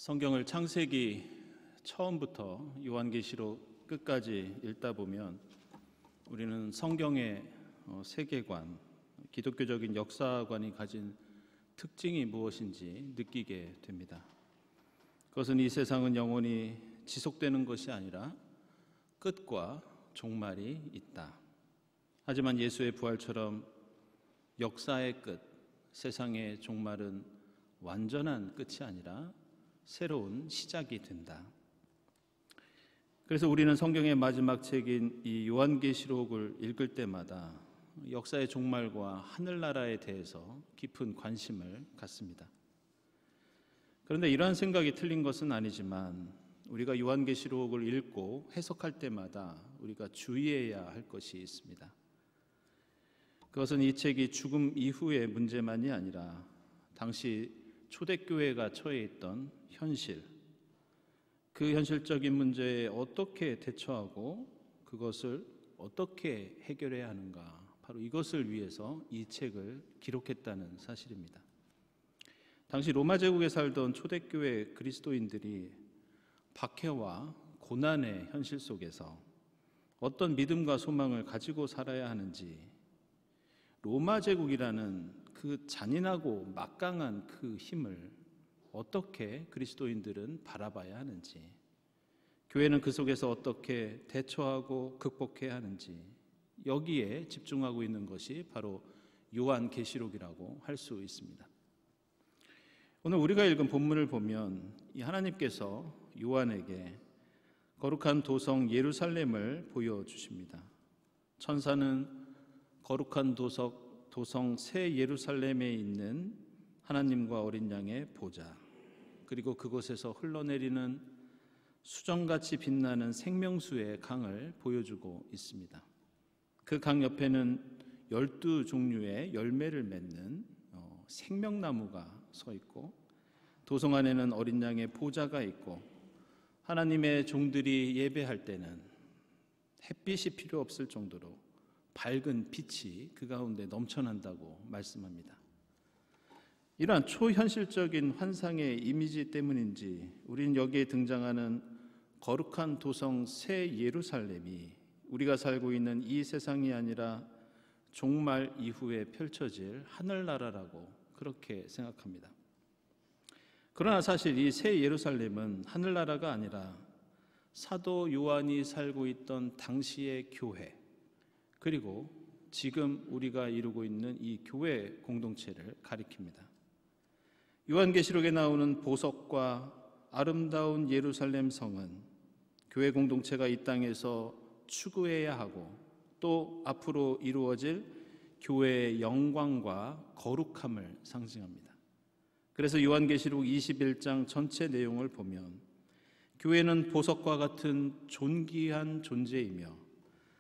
성경을 창세기 처음부터 요한계시록 끝까지 읽다 보면 우리는 성경의 세계관, 기독교적인 역사관이 가진 특징이 무엇인지 느끼게 됩니다. 그것은 이 세상은 영원히 지속되는 것이 아니라 끝과 종말이 있다. 하지만 예수의 부활처럼 역사의 끝, 세상의 종말은 완전한 끝이 아니라 새로운 시작이 된다. 그래서 우리는 성경의 마지막 책인 이 요한계시록을 읽을 때마다 역사의 종말과 하늘나라에 대해서 깊은 관심을 갖습니다. 그런데 이러한 생각이 틀린 것은 아니지만 우리가 요한계시록을 읽고 해석할 때마다 우리가 주의해야 할 것이 있습니다. 그것은 이 책이 죽음 이후의 문제만이 아니라 당시 초대교회가 처해 있던 현실, 그 현실적인 문제에 어떻게 대처하고 그것을 어떻게 해결해야 하는가, 바로 이것을 위해서 이 책을 기록했다는 사실입니다. 당시 로마 제국에 살던 초대교회 그리스도인들이 박해와 고난의 현실 속에서 어떤 믿음과 소망을 가지고 살아야 하는지, 로마 제국이라는 그 잔인하고 막강한 그 힘을 어떻게 그리스도인들은 바라봐야 하는지, 교회는 그 속에서 어떻게 대처하고 극복해야 하는지, 여기에 집중하고 있는 것이 바로 요한계시록이라고 할 수 있습니다. 오늘 우리가 읽은 본문을 보면 이 하나님께서 요한에게 거룩한 도성 예루살렘을 보여주십니다. 천사는 거룩한 도성 새 예루살렘에 있는 하나님과 어린 양의 보좌, 그리고 그곳에서 흘러내리는 수정같이 빛나는 생명수의 강을 보여주고 있습니다. 그 강 옆에는 12종류의 열매를 맺는 생명나무가 서 있고, 도성 안에는 어린 양의 보좌가 있고, 하나님의 종들이 예배할 때는 햇빛이 필요 없을 정도로 밝은 빛이 그 가운데 넘쳐난다고 말씀합니다. 이러한 초현실적인 환상의 이미지 때문인지 우리는 여기에 등장하는 거룩한 도성 새 예루살렘이 우리가 살고 있는 이 세상이 아니라 종말 이후에 펼쳐질 하늘나라라고 그렇게 생각합니다. 그러나 사실 이 새 예루살렘은 하늘나라가 아니라 사도 요한이 살고 있던 당시의 교회, 그리고 지금 우리가 이루고 있는 이 교회 공동체를 가리킵니다. 요한계시록에 나오는 보석과 아름다운 예루살렘 성은 교회 공동체가 이 땅에서 추구해야 하고 또 앞으로 이루어질 교회의 영광과 거룩함을 상징합니다. 그래서 요한계시록 21장 전체 내용을 보면 교회는 보석과 같은 존귀한 존재이며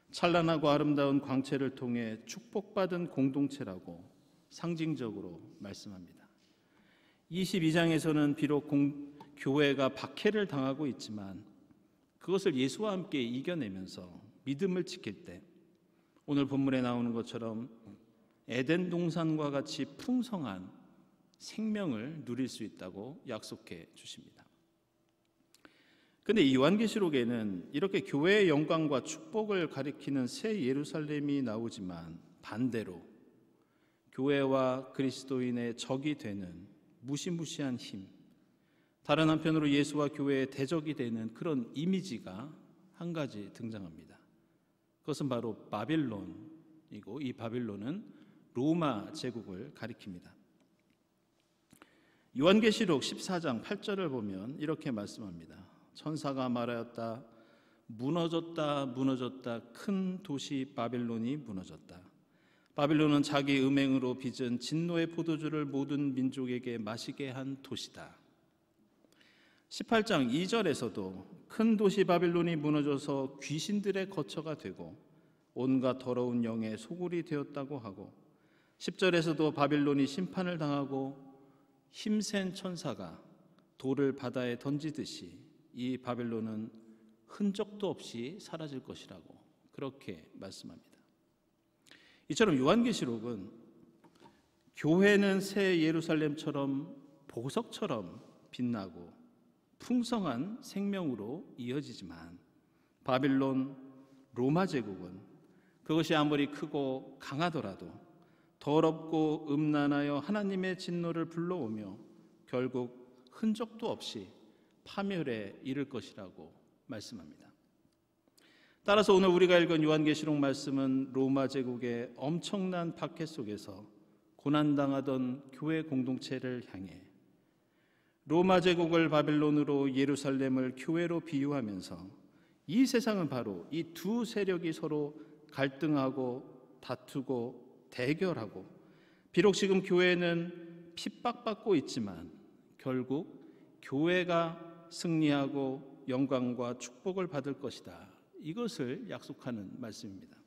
찬란하고 아름다운 광채를 통해 축복받은 공동체라고 상징적으로 말씀합니다. 22장에서는 비록 교회가 박해를 당하고 있지만 그것을 예수와 함께 이겨내면서 믿음을 지킬 때 오늘 본문에 나오는 것처럼 에덴 동산과 같이 풍성한 생명을 누릴 수 있다고 약속해 주십니다. 그런데 이 요한계시록에는 이렇게 교회의 영광과 축복을 가리키는 새 예루살렘이 나오지만 반대로 교회와 그리스도인의 적이 되는 무시무시한 힘, 다른 한편으로 예수와 교회의 대적이 되는 그런 이미지가 한 가지 등장합니다. 그것은 바로 바빌론이고, 이 바빌론은 로마 제국을 가리킵니다. 요한계시록 14장 8절을 보면 이렇게 말씀합니다. 천사가 말하였다. 무너졌다, 무너졌다. 큰 도시 바빌론이 무너졌다. 바빌론은 자기 음행으로 빚은 진노의 포도주를 모든 민족에게 마시게 한 도시다. 18장 2절에서도 큰 도시 바빌론이 무너져서 귀신들의 거처가 되고 온갖 더러운 영의 소굴이 되었다고 하고, 10절에서도 바빌론이 심판을 당하고 힘센 천사가 돌을 바다에 던지듯이 이 바빌론은 흔적도 없이 사라질 것이라고 그렇게 말씀합니다. 이처럼 요한계시록은 교회는 새 예루살렘처럼 보석처럼 빛나고 풍성한 생명으로 이어지지만 바빌론 로마 제국은 그것이 아무리 크고 강하더라도 더럽고 음란하여 하나님의 진노를 불러오며 결국 흔적도 없이 파멸에 이를 것이라고 말씀합니다. 따라서 오늘 우리가 읽은 요한계시록 말씀은 로마 제국의 엄청난 박해 속에서 고난당하던 교회 공동체를 향해 로마 제국을 바빌론으로 예루살렘을 교회로 비유하면서 이 세상은 바로 이 두 세력이 서로 갈등하고 다투고 대결하고 비록 지금 교회는 핍박받고 있지만 결국 교회가 승리하고 영광과 축복을 받을 것이다. 이것을 약속하는 말씀입니다.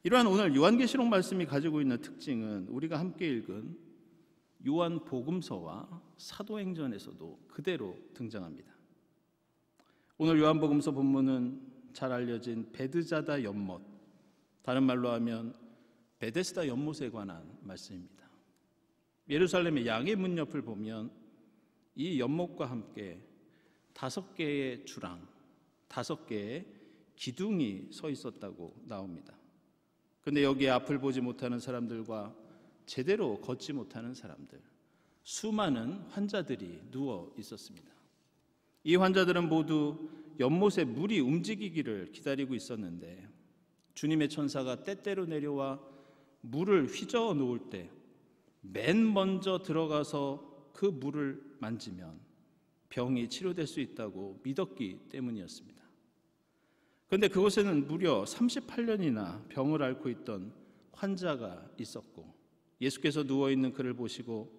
이러한 오늘 요한계시록 말씀이 가지고 있는 특징은 우리가 함께 읽은 요한복음서와 사도행전에서도 그대로 등장합니다. 오늘 요한복음서 본문은 잘 알려진 베드자다 연못, 다른 말로 하면 베데스다 연못에 관한 말씀입니다. 예루살렘의 양의 문 옆을 보면 이 연못과 함께 5개의 주랑, 5개의 기둥이 서 있었다고 나옵니다. 그런데 여기에 앞을 보지 못하는 사람들과 제대로 걷지 못하는 사람들, 수많은 환자들이 누워 있었습니다. 이 환자들은 모두 연못에 물이 움직이기를 기다리고 있었는데 주님의 천사가 때때로 내려와 물을 휘저어 놓을 때 맨 먼저 들어가서 그 물을 만지면 병이 치료될 수 있다고 믿었기 때문이었습니다. 그런데 그곳에는 무려 38년이나 병을 앓고 있던 환자가 있었고 예수께서 누워있는 그를 보시고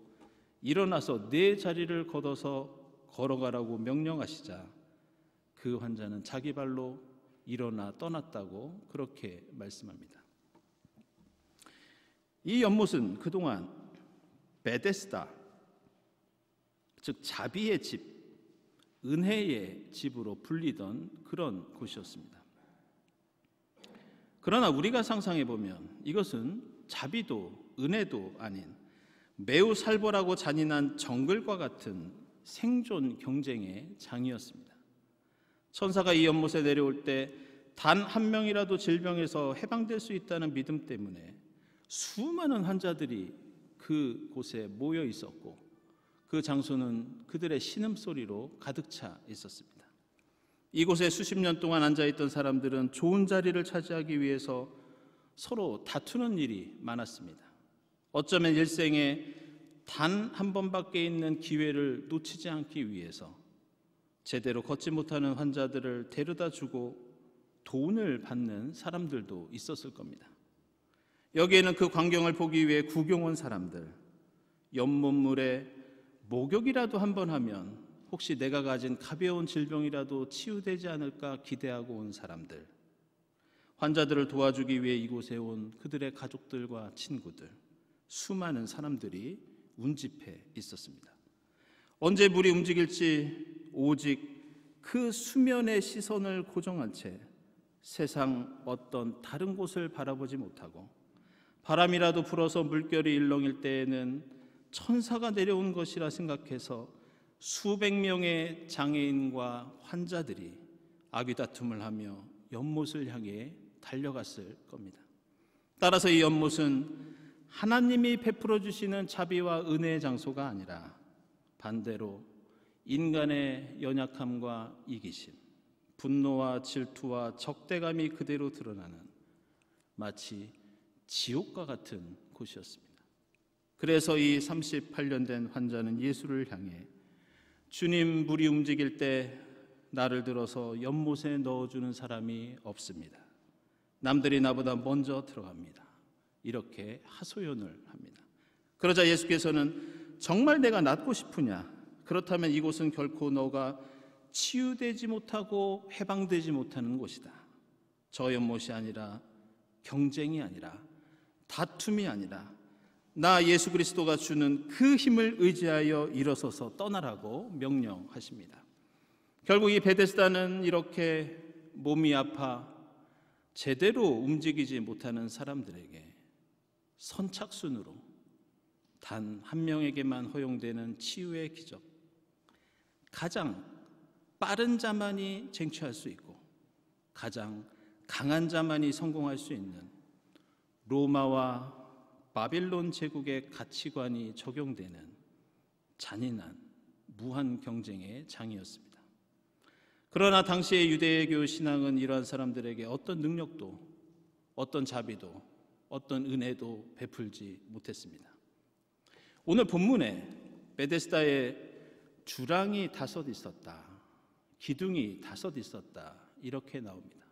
일어나서 내 자리를 걷어서 걸어가라고 명령하시자 그 환자는 자기 발로 일어나 떠났다고 그렇게 말씀합니다. 이 연못은 그동안 베데스다, 즉 자비의 집, 은혜의 집으로 불리던 그런 곳이었습니다. 그러나 우리가 상상해 보면 이것은 자비도 은혜도 아닌 매우 살벌하고 잔인한 정글과 같은 생존 경쟁의 장이었습니다. 천사가 이 연못에 내려올 때 단 한 명이라도 질병에서 해방될 수 있다는 믿음 때문에 수많은 환자들이 그곳에 모여 있었고 그 장소는 그들의 신음소리로 가득 차 있었습니다. 이곳에 수십 년 동안 앉아있던 사람들은 좋은 자리를 차지하기 위해서 서로 다투는 일이 많았습니다. 어쩌면 일생에 단 한 번밖에 있는 기회를 놓치지 않기 위해서 제대로 걷지 못하는 환자들을 데려다 주고 돈을 받는 사람들도 있었을 겁니다. 여기에는 그 광경을 보기 위해 구경 온 사람들, 연못물에 목욕이라도 한번 하면 혹시 내가 가진 가벼운 질병이라도 치유되지 않을까 기대하고 온 사람들, 환자들을 도와주기 위해 이곳에 온 그들의 가족들과 친구들, 수많은 사람들이 운집해 있었습니다. 언제 물이 움직일지 오직 그 수면의 시선을 고정한 채 세상 어떤 다른 곳을 바라보지 못하고 바람이라도 불어서 물결이 일렁일 때에는 천사가 내려온 것이라 생각해서 수백 명의 장애인과 환자들이 아귀다툼을 하며 연못을 향해 달려갔을 겁니다. 따라서 이 연못은 하나님이 베풀어 주시는 자비와 은혜의 장소가 아니라 반대로 인간의 연약함과 이기심, 분노와 질투와 적대감이 그대로 드러나는 마치 지옥과 같은 곳이었습니다. 그래서 이 38년 된 환자는 예수를 향해 주님, 물이 움직일 때 나를 들어서 연못에 넣어주는 사람이 없습니다. 남들이 나보다 먼저 들어갑니다. 이렇게 하소연을 합니다. 그러자 예수께서는 정말 내가 낫고 싶으냐? 그렇다면 이곳은 결코 너가 치유되지 못하고 해방되지 못하는 곳이다. 저 연못이 아니라 경쟁이 아니라 다툼이 아니라 나 예수 그리스도가 주는 그 힘을 의지하여 일어서서 떠나라고 명령하십니다. 결국 이 베데스다는 이렇게 몸이 아파 제대로 움직이지 못하는 사람들에게 선착순으로 단 한 명에게만 허용되는 치유의 기적, 가장 빠른 자만이 쟁취할 수 있고 가장 강한 자만이 성공할 수 있는 로마와 바빌론 제국의 가치관이 적용되는 잔인한 무한 경쟁의 장이었습니다. 그러나 당시의 유대교 신앙은 이러한 사람들에게 어떤 능력도, 어떤 자비도, 어떤 은혜도 베풀지 못했습니다. 오늘 본문에 베데스다에 주랑이 5 있었다, 기둥이 5 있었다, 이렇게 나옵니다.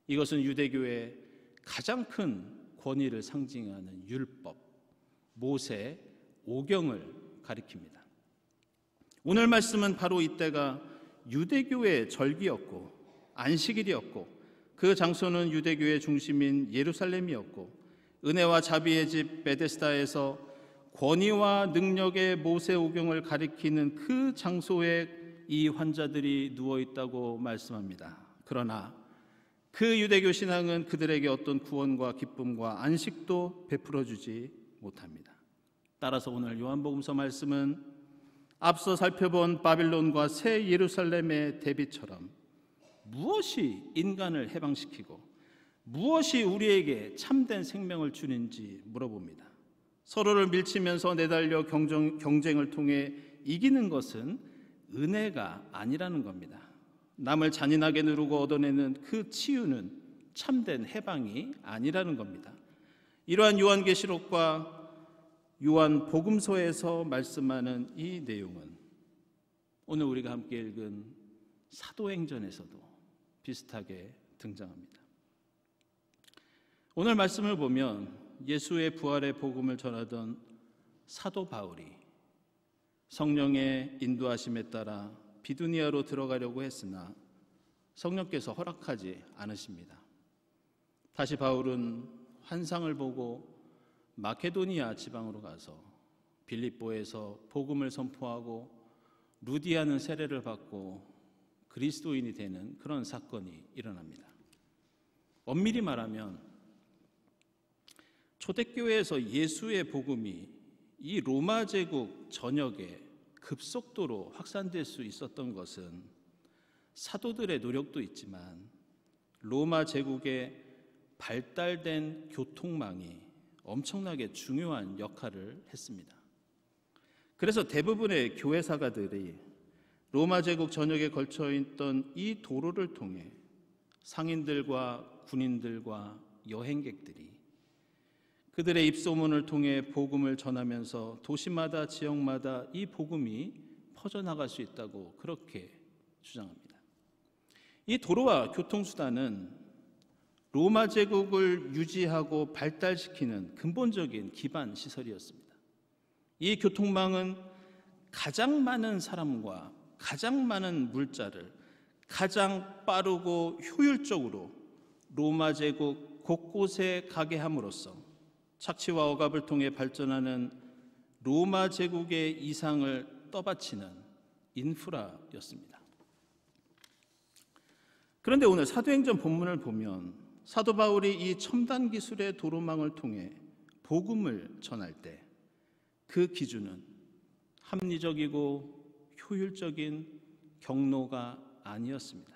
이것은 유대교의 가장 큰 권위를 상징하는 율법, 모세 오경을 가리킵니다. 오늘 말씀은 바로 이때가 유대교의 절기였고 안식일이었고 그 장소는 유대교의 중심인 예루살렘이었고 은혜와 자비의 집 베데스다에서 권위와 능력의 모세 오경을 가리키는 그 장소에 이 환자들이 누워 있다고 말씀합니다. 그러나 그 유대교 신앙은 그들에게 어떤 구원과 기쁨과 안식도 베풀어 주지 못합니다. 따라서 오늘 요한복음서 말씀은 앞서 살펴본 바빌론과 새 예루살렘의 대비처럼 무엇이 인간을 해방시키고 무엇이 우리에게 참된 생명을 주는지 물어봅니다. 서로를 밀치면서 내달려 경쟁을 통해 이기는 것은 은혜가 아니라는 겁니다. 남을 잔인하게 누르고 얻어내는 그 치유는 참된 해방이 아니라는 겁니다. 이러한 요한계시록과 요한복음서에서 말씀하는 이 내용은 오늘 우리가 함께 읽은 사도행전에서도 비슷하게 등장합니다. 오늘 말씀을 보면 예수의 부활의 복음을 전하던 사도 바울이 성령의 인도하심에 따라 비두니아로 들어가려고 했으나 성령께서 허락하지 않으십니다. 다시 바울은 환상을 보고 마케도니아 지방으로 가서 빌립보에서 복음을 선포하고 루디아는 세례를 받고 그리스도인이 되는 그런 사건이 일어납니다. 엄밀히 말하면 초대교회에서 예수의 복음이 이 로마 제국 전역에 급속도로 확산될 수 있었던 것은 사도들의 노력도 있지만 로마 제국의 발달된 교통망이 엄청나게 중요한 역할을 했습니다. 그래서 대부분의 교회 사가들이 로마 제국 전역에 걸쳐 있던 이 도로를 통해 상인들과 군인들과 여행객들이 그들의 입소문을 통해 복음을 전하면서 도시마다 지역마다 이 복음이 퍼져나갈 수 있다고 그렇게 주장합니다. 이 도로와 교통수단은 로마 제국을 유지하고 발달시키는 근본적인 기반 시설이었습니다. 이 교통망은 가장 많은 사람과 가장 많은 물자를 가장 빠르고 효율적으로 로마 제국 곳곳에 가게 함으로써 착취와 억압을 통해 발전하는 로마 제국의 이상을 떠받치는 인프라였습니다. 그런데 오늘 사도행전 본문을 보면 사도 바울이 이 첨단 기술의 도로망을 통해 복음을 전할 때 그 기준은 합리적이고 효율적인 경로가 아니었습니다.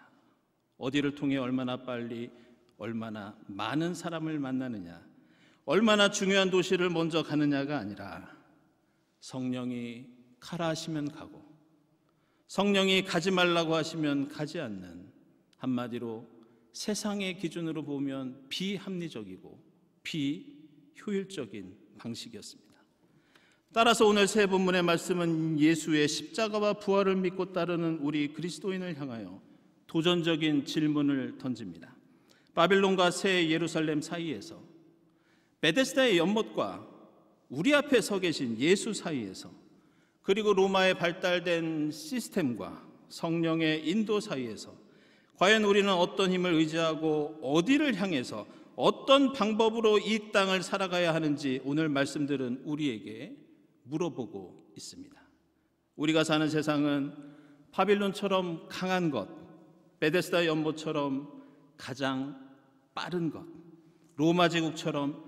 어디를 통해 얼마나 빨리 얼마나 많은 사람을 만나느냐, 얼마나 중요한 도시를 먼저 가느냐가 아니라 성령이 가라 하시면 가고 성령이 가지 말라고 하시면 가지 않는, 한마디로 세상의 기준으로 보면 비합리적이고 비효율적인 방식이었습니다. 따라서 오늘 새 본문의 말씀은 예수의 십자가와 부활을 믿고 따르는 우리 그리스도인을 향하여 도전적인 질문을 던집니다. 바빌론과 새 예루살렘 사이에서, 베데스다의 연못과 우리 앞에 서 계신 예수 사이에서, 그리고 로마의 발달된 시스템과 성령의 인도 사이에서 과연 우리는 어떤 힘을 의지하고 어디를 향해서 어떤 방법으로 이 땅을 살아가야 하는지 오늘 말씀들은 우리에게 물어보고 있습니다. 우리가 사는 세상은 바빌론처럼 강한 것, 베데스다 연못처럼 가장 빠른 것, 로마 제국처럼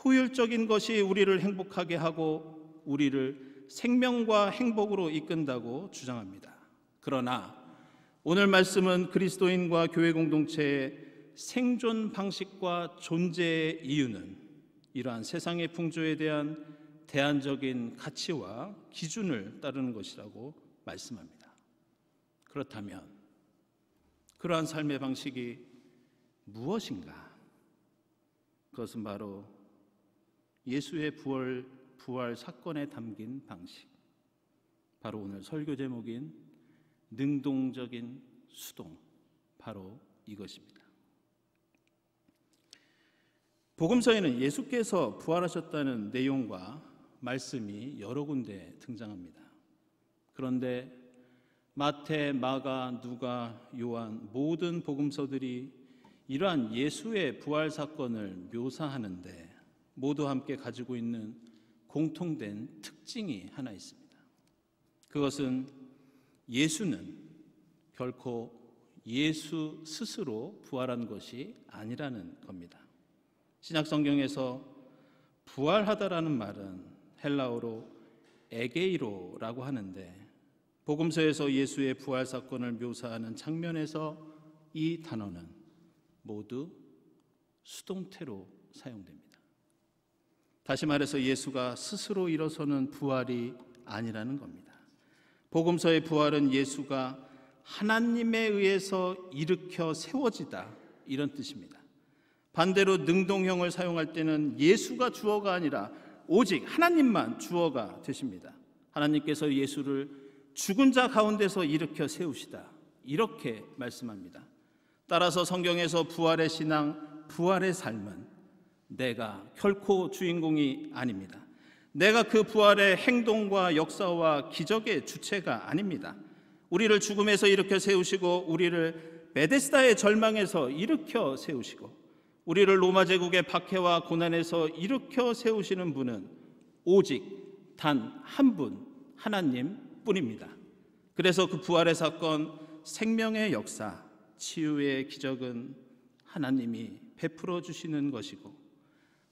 효율적인 것이 우리를 행복하게 하고 우리를 생명과 행복으로 이끈다고 주장합니다. 그러나 오늘 말씀은 그리스도인과 교회 공동체의 생존 방식과 존재의 이유는 이러한 세상의 풍조에 대한 대안적인 가치와 기준을 따르는 것이라고 말씀합니다. 그렇다면 그러한 삶의 방식이 무엇인가? 그것은 바로 예수의 부활 사건에 담긴 방식, 바로 오늘 설교 제목인 능동적인 수동, 바로 이것입니다. 복음서에는 예수께서 부활하셨다는 내용과 말씀이 여러 군데 등장합니다. 그런데 마태, 마가, 누가, 요한 모든 복음서들이 이러한 예수의 부활 사건을 묘사하는데 모두 함께 가지고 있는 공통된 특징이 하나 있습니다. 그것은 예수는 결코 예수 스스로 부활한 것이 아니라는 겁니다. 신약 성경에서 부활하다라는 말은 헬라어로 에게이로라고 하는데 복음서에서 예수의 부활 사건을 묘사하는 장면에서 이 단어는 모두 수동태로 사용됩니다. 다시 말해서 예수가 스스로 일어서는 부활이 아니라는 겁니다. 복음서의 부활은 예수가 하나님에 의해서 일으켜 세워지다, 이런 뜻입니다. 반대로 능동형을 사용할 때는 예수가 주어가 아니라 오직 하나님만 주어가 되십니다. 하나님께서 예수를 죽은 자 가운데서 일으켜 세우시다, 이렇게 말씀합니다. 따라서 성경에서 부활의 신앙, 부활의 삶은 내가 결코 주인공이 아닙니다. 내가 그 부활의 행동과 역사와 기적의 주체가 아닙니다. 우리를 죽음에서 일으켜 세우시고 우리를 베데스다의 절망에서 일으켜 세우시고 우리를 로마 제국의 박해와 고난에서 일으켜 세우시는 분은 오직 단 한 분, 하나님 뿐입니다. 그래서 그 부활의 사건, 생명의 역사, 치유의 기적은 하나님이 베풀어 주시는 것이고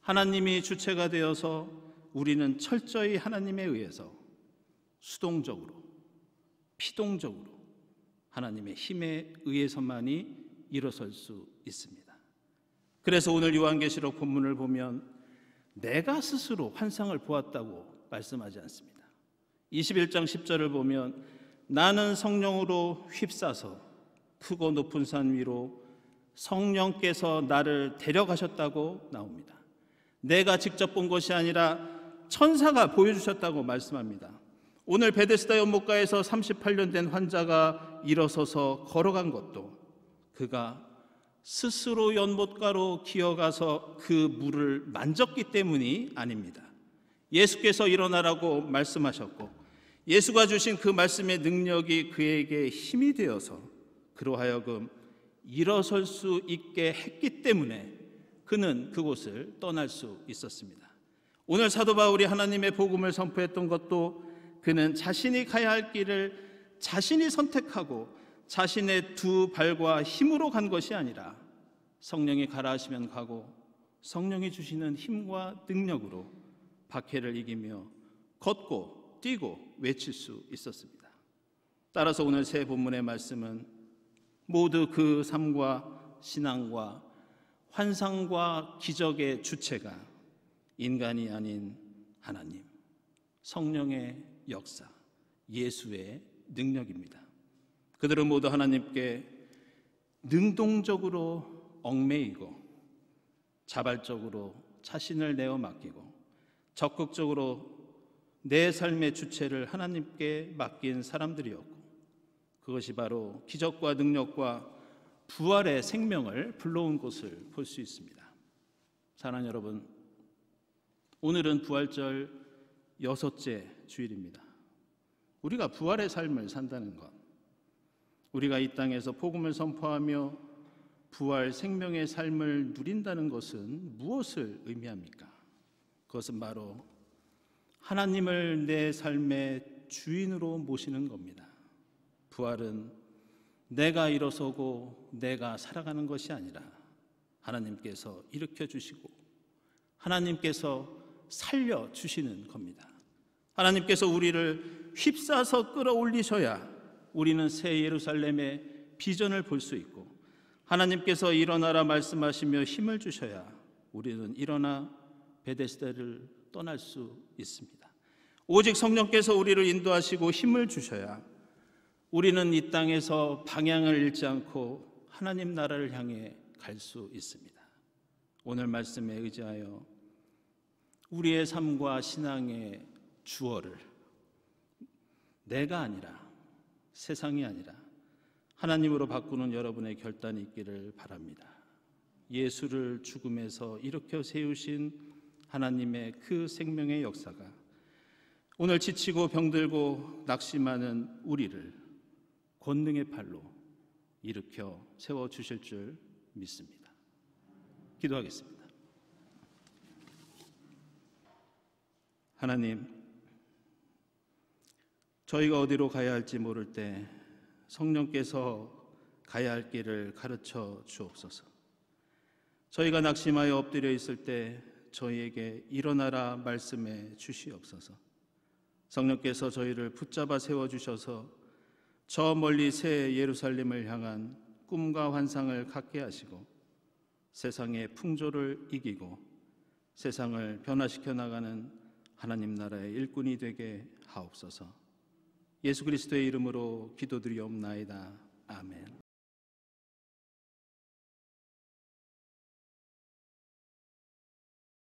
하나님이 주체가 되어서 우리는 철저히 하나님에 의해서 수동적으로, 피동적으로 하나님의 힘에 의해서만이 일어설 수 있습니다. 그래서 오늘 요한계시록 본문을 보면 내가 스스로 환상을 보았다고 말씀하지 않습니다. 21장 10절을 보면 나는 성령으로 휩싸서 크고 높은 산 위로 성령께서 나를 데려가셨다고 나옵니다. 내가 직접 본 것이 아니라 천사가 보여주셨다고 말씀합니다. 오늘 베데스다 연못가에서 38년 된 환자가 일어서서 걸어간 것도 그가 스스로 연못가로 기어가서 그 물을 만졌기 때문이 아닙니다. 예수께서 일어나라고 말씀하셨고 예수가 주신 그 말씀의 능력이 그에게 힘이 되어서 그로 하여금 일어설 수 있게 했기 때문에 그는 그곳을 떠날 수 있었습니다. 오늘 사도 바울이 하나님의 복음을 선포했던 것도 그는 자신이 가야 할 길을 자신이 선택하고 자신의 두 발과 힘으로 간 것이 아니라 성령이 가라 하시면 가고 성령이 주시는 힘과 능력으로 박해를 이기며 걷고 뛰고 외칠 수 있었습니다. 따라서 오늘 새 본문의 말씀은 모두 그 삶과 신앙과 환상과 기적의 주체가 인간이 아닌 하나님, 성령의 역사, 예수의 능력입니다. 그들은 모두 하나님께 능동적으로 얽매이고 자발적으로 자신을 내어 맡기고 적극적으로 내 삶의 주체를 하나님께 맡긴 사람들이었고 그것이 바로 기적과 능력과 부활의 생명을 불러온 것을 볼 수 있습니다. 사랑하는 여러분, 오늘은 부활절 6째 주일입니다. 우리가 부활의 삶을 산다는 것, 우리가 이 땅에서 복음을 선포하며 부활 생명의 삶을 누린다는 것은 무엇을 의미합니까? 그것은 바로 하나님을 내 삶의 주인으로 모시는 겁니다. 부활은 내가 일어서고 내가 살아가는 것이 아니라 하나님께서 일으켜 주시고 하나님께서 살려주시는 겁니다. 하나님께서 우리를 휩싸서 끌어올리셔야 우리는 새 예루살렘의 비전을 볼 수 있고 하나님께서 일어나라 말씀하시며 힘을 주셔야 우리는 일어나 베데스다를 떠날 수 있습니다. 오직 성령께서 우리를 인도하시고 힘을 주셔야 우리는 이 땅에서 방향을 잃지 않고 하나님 나라를 향해 갈 수 있습니다. 오늘 말씀에 의지하여 우리의 삶과 신앙의 주어를 내가 아니라 세상이 아니라 하나님으로 바꾸는 여러분의 결단이 있기를 바랍니다. 예수를 죽음에서 일으켜 세우신 하나님의 그 생명의 역사가 오늘 지치고 병들고 낙심하는 우리를 권능의 팔로 일으켜 세워주실 줄 믿습니다. 기도하겠습니다. 하나님, 저희가 어디로 가야 할지 모를 때 성령께서 가야 할 길을 가르쳐 주옵소서. 저희가 낙심하여 엎드려 있을 때 저희에게 일어나라 말씀해 주시옵소서. 성령께서 저희를 붙잡아 세워주셔서 저 멀리 새 예루살렘을 향한 꿈과 환상을 갖게 하시고 세상의 풍조를 이기고 세상을 변화시켜 나가는 하나님 나라의 일꾼이 되게 하옵소서. 예수 그리스도의 이름으로 기도드리옵나이다. 아멘.